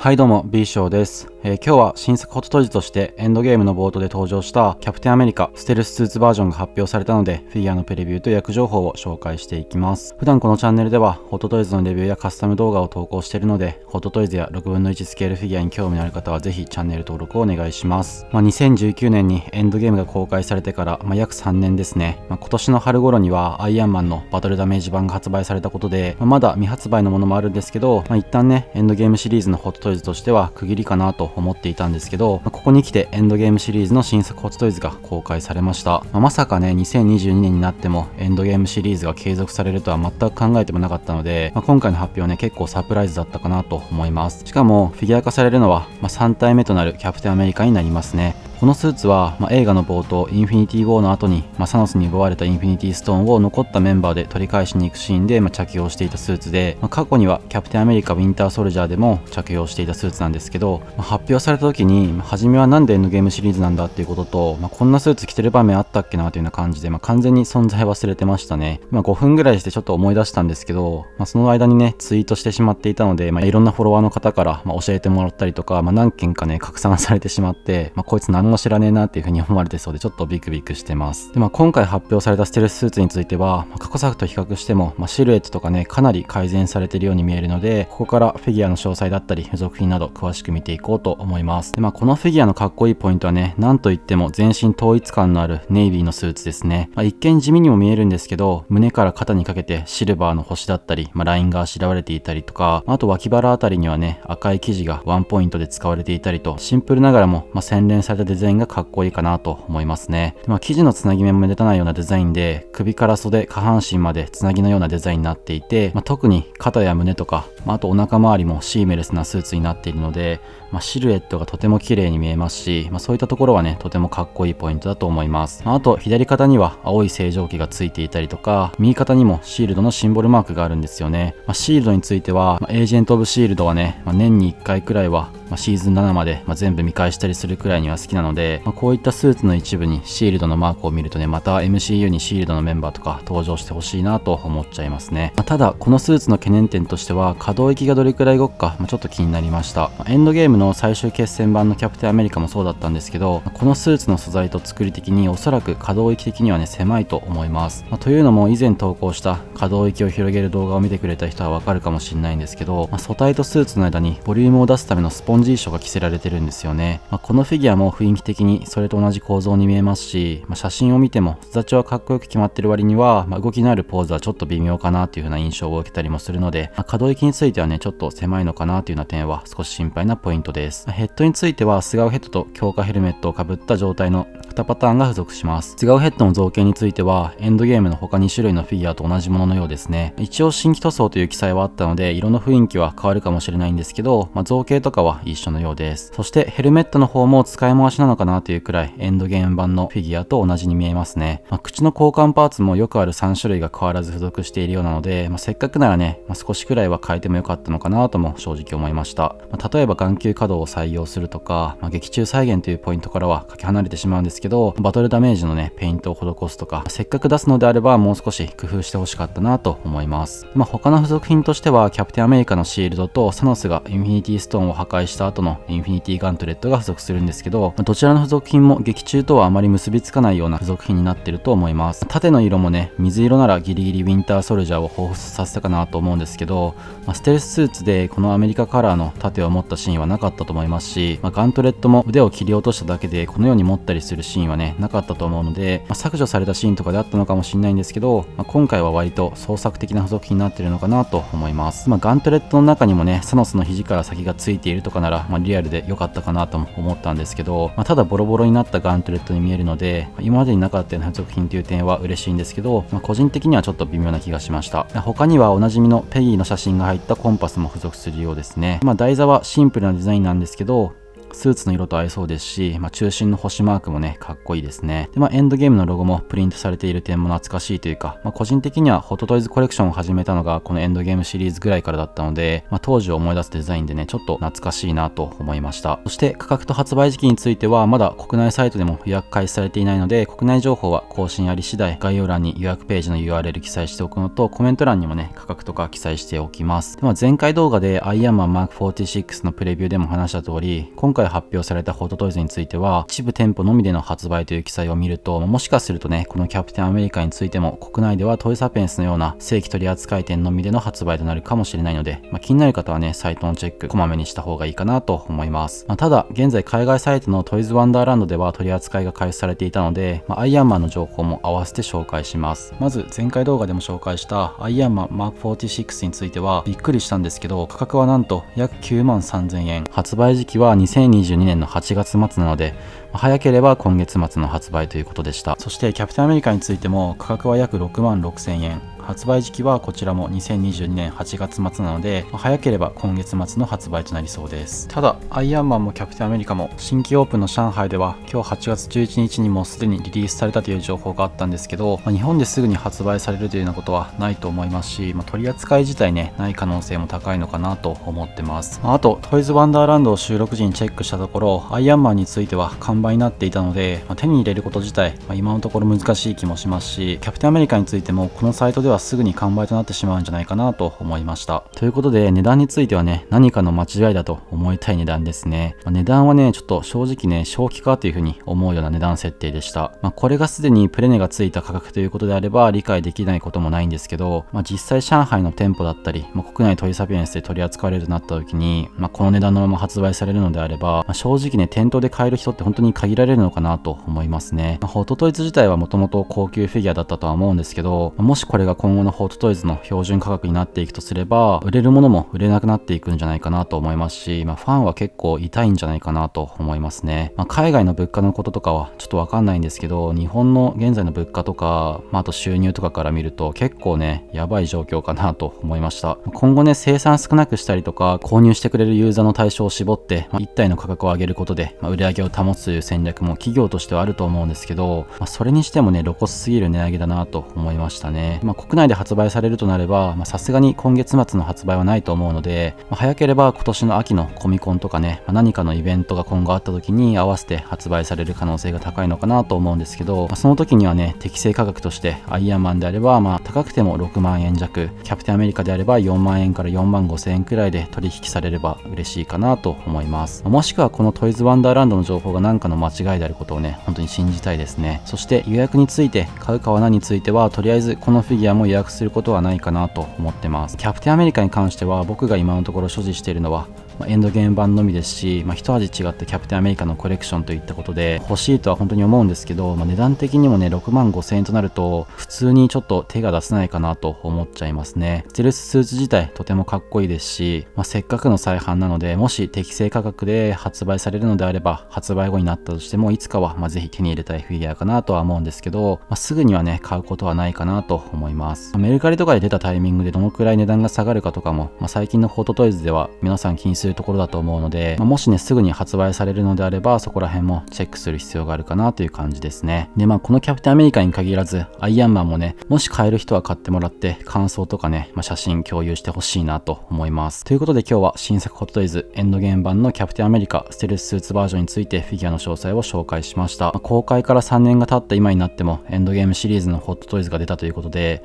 はいどうも B 賞です。今日は新作ホトトイズとしてエンドゲームの冒頭で登場したキャプテンアメリカステルススーツバージョンが発表されたので、フィギュアのプレビューと役情報を紹介していきます。普段このチャンネルではホトトイズのレビューやカスタム動画を投稿しているので、ホトトイズや6分の1スケールフィギュアに興味のある方はぜひチャンネル登録をお願いします。2019年にエンドゲームが公開されてから、約3年ですね。今年の春頃にはアイアンマンのバトルダメージ版が発売されたことで、まだ未発売のものもあるんですけど、一旦ねエンドゲームシリーズのホトトイズとしては区切りかなと思っていたんですけど、ここに来てエンドゲームシリーズの新作ホトトイズが公開されました。まさかね2022年になってもエンドゲームシリーズが継続されるとは全く考えてもなかったので、今回の発表ね結構サプライズだったかなと思います。しかもフィギュア化されるのは、3体目となるキャプテンアメリカになりますね。このスーツは、映画の冒頭インフィニティ・ウォーの後に、サノスに奪われたインフィニティ・ストーンを残ったメンバーで取り返しに行くシーンで、着用していたスーツで、過去にはキャプテンアメリカ・ウィンター・ソルジャーでも着用していたスーツなんですけど、発表された時に、初めはなんでエンドゲームシリーズなんだっていうことと、こんなスーツ着てる場面あったっけなというような感じで、完全に存在忘れてましたね。5分ぐらいしてちょっと思い出したんですけど、その間にねツイートしてしまっていたので、いろんなフォロワーの方から、教えてもらったりとか、何件かね拡散されてしまって、こいつ何も知らねえなっていう風に思われてそうでちょっとビクビクしてます。で、今回発表されたステルススーツについては、過去作と比較しても、シルエットとかねかなり改善されているように見えるので、ここからフィギュアの詳細だったり付属品など詳しく見ていこうと思います。で、このフィギュアのかっこいいポイントはね、なんといっても全身統一感のあるネイビーのスーツですね。一見地味にも見えるんですけど、胸から肩にかけてシルバーの星だったり、ラインがあしらわれていたりとか、あと脇腹あたりにはね赤い生地がワンポイントで使われていたりと、シンプルながらも、洗練されたデザインがかっこいいかなと思いますね。で、生地のつなぎ目も目立たないようなデザインで、首から袖下半身までつなぎのようなデザインになっていて、特に肩や胸とか、あとお腹周りもシームレスなスーツになっているので、シルエットがとても綺麗に見えますし、そういったところはねとてもかっこいいポイントだと思います。あと左肩には青い星条旗がついていたりとか、右肩にもシールドのシンボルマークがあるんですよね。シールドについては、エージェント・オブ・シールドはね、年に1回くらいはシーズン7まで、全部見返したりするくらいには好きなので、こういったスーツの一部にシールドのマークを見るとね、また MCU にシールドのメンバーとか登場してほしいなと思っちゃいますね。ただこのスーツの懸念点としては、可動域がどれくらい動くか、ちょっと気になりました。エンドゲームの最終決戦版のキャプテンアメリカもそうだったんですけど、このスーツの素材と作り的におそらく可動域的にはね狭いと思います。というのも以前投稿した可動域を広げる動画を見てくれた人はわかるかもしれないんですけど、素体とスーツの間にボリュームを出すためのスポンジ衣装が着せられてるんですよね。このフィギュアも雰囲気的にそれと同じ構造に見えますし、写真を見ても座長はかっこよく決まってる割には、動きのあるポーズはちょっと微妙かなっていう風な印象を受けたりもするので、可動域についてはねちょっと狭いのかなというような点は少し心配なポイントです。ヘッドについては素顔ヘッドと強化ヘルメットをかぶった状態の2パターンが付属します。素顔ヘッドの造形についてはエンドゲームの他2種類のフィギュアと同じもののようですね。一応新規塗装という記載はあったので色の雰囲気は変わるかもしれないんですけど、造形とかは一緒のようです。そしてヘルメットの方も使い回しなのかなというくらいエンドゲーム版のフィギュアと同じに見えますね。口の交換パーツもよくある3種類が変わらず付属しているようなので、せっかくならね、少しくらいは変えてもよかったのかなとも正直思いました。例えば眼球可動を採用するとか、劇中再現というポイントからはかけ離れてしまうんですけど、バトルダメージのねペイントを施すとか、せっかく出すのであればもう少し工夫してほしかったなと思います。他の付属品としてはキャプテンアメリカのシールドとサノスがインフィニティストーンを破壊した後のインフィニティガントレットが付属するんですけど、どちらの付属品も劇中とはあまり結びつかないような付属品になっていると思います。縦の色もね水色ならギリギリウィンターソルジャーを彷彿させたかなと思うんですけど、ステルススーツでこのアメリカカラーの盾を持ったシーンはなかったと思いますし、ガントレットも腕を切り落としただけでこのように持ったりするシーンはねなかったと思うので、削除されたシーンとかであったのかもしれないんですけど、今回は割と創作的な付属品になっているのかなと思います。ガントレットの中にもねサノスの肘から先がついているとかなら、リアルで良かったかなとも思ったんですけど、ただボロボロになったガントレットに見えるので、今までになかったような付属品という点は嬉しいんですけど、個人的にはちょっと微妙な気がしました。他にはおなじみのペギーの写真が入ったコンパスも付属するようですね。台座はシンプルなデザインなんですけど、スーツの色と合いそうですし、中心の星マークもね、かっこいいですね。で、エンドゲームのロゴもプリントされている点も懐かしいというか、個人的にはホットトイズコレクションを始めたのがこのエンドゲームシリーズぐらいからだったので、当時を思い出すデザインでね、ちょっと懐かしいなと思いました。そして価格と発売時期についてはまだ国内サイトでも予約開始されていないので、国内情報は更新あり次第概要欄に予約ページの URL 記載しておくのと、コメント欄にもね、価格とか記載しておきます。で、前回動画でアイアンマン Mark 46のプレビューでも話した通り、今回発表されたホットトイズについては一部店舗のみでの発売という記載を見ると、もしかするとね、このキャプテンアメリカについても国内ではトイサピエンスのような正規取扱店のみでの発売となるかもしれないので、気になる方はね、サイトのチェックこまめにした方がいいかなと思います。ただ現在海外サイトのトイズワンダーランドでは取り扱いが開始されていたので、アイアンマンの情報も合わせて紹介します。まず前回動画でも紹介したアイアンマン Mark 46についてはびっくりしたんですけど、価格はなんと約9万3000円、発売時期は2022年の8月末なので、早ければ今月末の発売ということでした。そしてキャプテンアメリカについても価格は約6万6000円、発売時期はこちらも2022年8月末なので、早ければ今月末の発売となりそうです。ただアイアンマンもキャプテンアメリカも新規オープンの上海では今日8月11日にもすでにリリースされたという情報があったんですけど、日本ですぐに発売されるというようなことはないと思いますし、取り扱い自体ね、ない可能性も高いのかなと思ってます。あとトイズワンダーランドを収録時にチェックしたところ、アイアンマンについては完売になっていたので、手に入れること自体、今のところ難しい気もしますし、キャプテンアメリカについてもこのサイトではすぐに完売となってしまうんじゃないかなと思いました。ということで値段についてはね、何かの間違いだと思いたい値段ですね。値段はね、ちょっと正直ね、正気かというふうに思うような値段設定でした。これがすでにプレネがついた価格ということであれば理解できないこともないんですけど、実際上海の店舗だったり、国内トイサピエンスで取り扱われるとなった時に、この値段のまま発売されるのであれば、正直ね、店頭で買える人って本当に限られるのかなと思いますね。ホットトイズ自体はもともと高級フィギュアだったとは思うんですけど、もしこれが今後のホットトイズの標準価格になっていくとすれば、売れるものも売れなくなっていくんじゃないかなと思いますし、ファンは結構痛いんじゃないかなと思いますね。海外の物価のこととかはちょっとわかんないんですけど、日本の現在の物価とか、あと収入とかから見ると結構ね、やばい状況かなと思いました。今後ね、生産少なくしたりとか、購入してくれるユーザーの対象を絞って、一体の価格を上げることで、売り上げを保つという戦略も企業としてはあると思うんですけど、それにしてもね、露骨すぎる値上げだなと思いましたね。国内で発売されるとなれば、さすがに今月末の発売はないと思うので、早ければ今年の秋のコミコンとかね、何かのイベントが今後あった時に合わせて発売される可能性が高いのかなと思うんですけど、その時にはね、適正価格としてアイアンマンであれば、高くても6万円弱、キャプテンアメリカであれば4万円から4万5千円くらいで取引されれば嬉しいかなと思います。もしくはこのトイズワンダーランドの情報が何かの間違いであることをね、本当に信じたいですね。そして予約について、買う買わないについては、とりあえずこのフィギュアも予約することはないかなと思ってます。キャプテンアメリカに関しては、僕が今のところ所持しているのはエンドゲーム版のみですし、一味違ってキャプテンアメリカのコレクションといったことで欲しいとは本当に思うんですけど、値段的にもね、6万5千円となると普通にちょっと手が出せないかなと思っちゃいますね。ステルススーツ自体とてもかっこいいですし、せっかくの再販なので、もし適正価格で発売されるのであれば、発売後になったとしてもいつかはぜひ手に入れたいフィギュアかなとは思うんですけど、すぐにはね、買うことはないかなと思います。メルカリとかで出たタイミングでどのくらい値段が下がるかとかも、最近のホットトイズでは皆さん気にするところだと思うので、もしね、すぐに発売されるのであれば、そこら辺もチェックする必要があるかなという感じですね。で、このキャプテンアメリカに限らず、アイアンマンもね、もし買える人は買ってもらって、感想とかね、写真共有してほしいなと思います。ということで今日は新作ホットトイズエンドゲーム版のキャプテンアメリカステルススーツバージョンについてフィギュアの詳細を紹介しました。公開から3年が経った今になっても、エンドゲームシリーズのホットトイズが出たということで、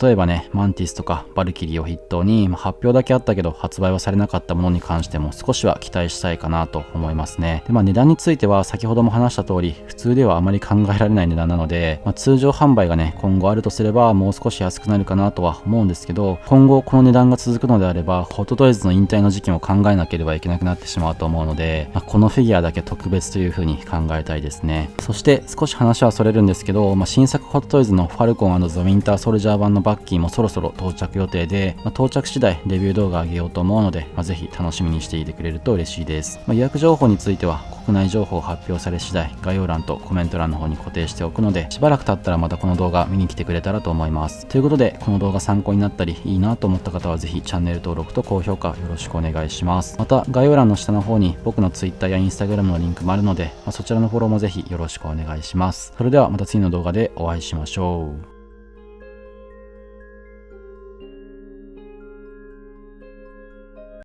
例えばね、マンティスとかバルキリーを筆頭に、発表だけあったけど発売はされなかったものに関しても少しは期待したいかなと思いますね。で、値段については先ほども話した通り、普通ではあまり考えられない値段なので、通常販売がね、今後あるとすればもう少し安くなるかなとは思うんですけど、今後この値段が続くのであれば、ホットトイズの引退の時期も考えなければいけなくなってしまうと思うので、このフィギュアだけ特別という風に考えたいですね。そして少し話はそれるんですけど、新作ホットトイズのファルコン&ザ・ウィンター・ソルジャー版のバッキーもそろそろ到着予定で、到着次第レビュー動画上げようと思うので、ぜひ楽しみみにしていてくれると嬉しいです。予約情報については国内情報発表され次第概要欄とコメント欄の方に固定しておくので、しばらく経ったらまたこの動画見に来てくれたらと思います。ということで、この動画参考になったりいいなと思った方はぜひチャンネル登録と高評価よろしくお願いします。また概要欄の下の方に僕の Twitter や Instagram のリンクもあるので、そちらのフォローもぜひよろしくお願いします。それではまた次の動画でお会いしましょう。